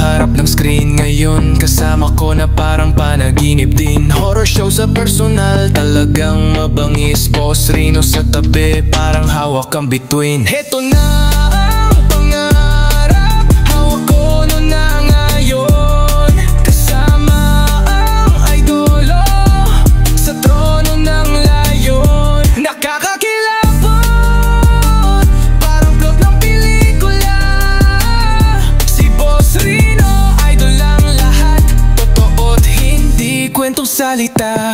harap ng screen. Ngayon kasama ko na parang panaginip din. Horror show sa personal, talagang mabangis. Boss Rino sa tabi, parang hawak ang between. Heto na ang pangarap, hawak ko nun na ngayon. Kasama ang idolo sa trono ng layon. Nakakakilabot, parang plot ng pelikula. Si Boss Rino, idol lang lahat. Totoo't hindi kwentong salita.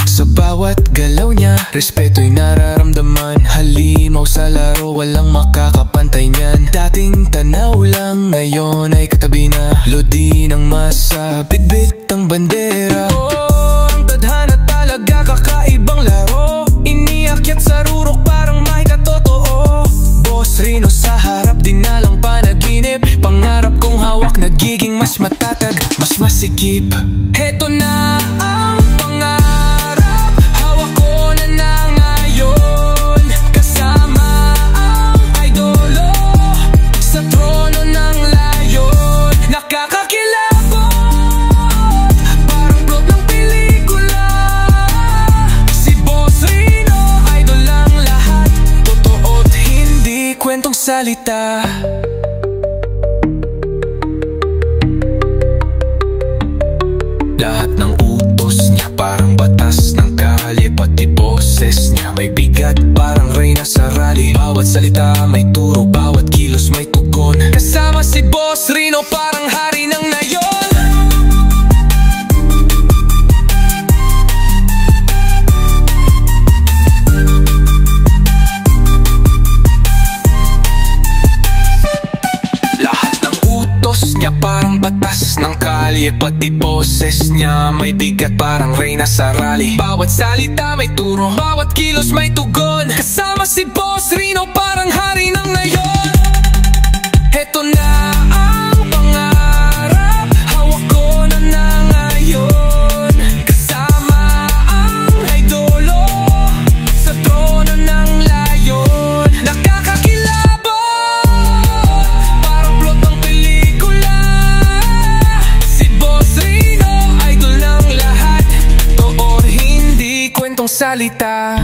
Sa bawat galaw niya, respeto'y nararamdaman. Halimaw sa laro, walang makakapantay niyan. Dating tanaw lang, ngayon ay katabi na. Lodi ng masa, bitbit ang bandera. Oh, ang tadhana talaga, kakaibang laro. Iniakyat sa rurok, parang may katotoo. Boss Rino sa harap, di na lang panaginip. Pangarap kong hawak, nagiging mas matatag, mas masikip. Heto na ang pangarap, hawak ko na ngayon. Kasama ang idolo sa trono ng layon. Nakakakilabot, parang plot ng pelikula. Si Boss Rino, idol lang lahat. Totoo't hindi kwentong salita. Lahat ng utos niya parang batas ng kalye, pati boses niya may bigat parang reyna sa rally. Bawat salita may turo, bawat kilos may tugon. Kasama si Boss Rino, parang hari ng nayon. Lahat ng utos niya parang batas ng kalye, pati boses niya may bigat parang reyna sa rally. Bawat salita may turo, bawat kilos may tugon. Kasama si Boss Rino, parang hari ng nayon. Heto na ang pangarap, hawak ko na ngayon. Kasama ang idolo sa trono ng layon. Nakakakilabot, parang plot ng pelikula. Si Boss Rino, idol ng lahat. Totoo, hindi kwentong salita.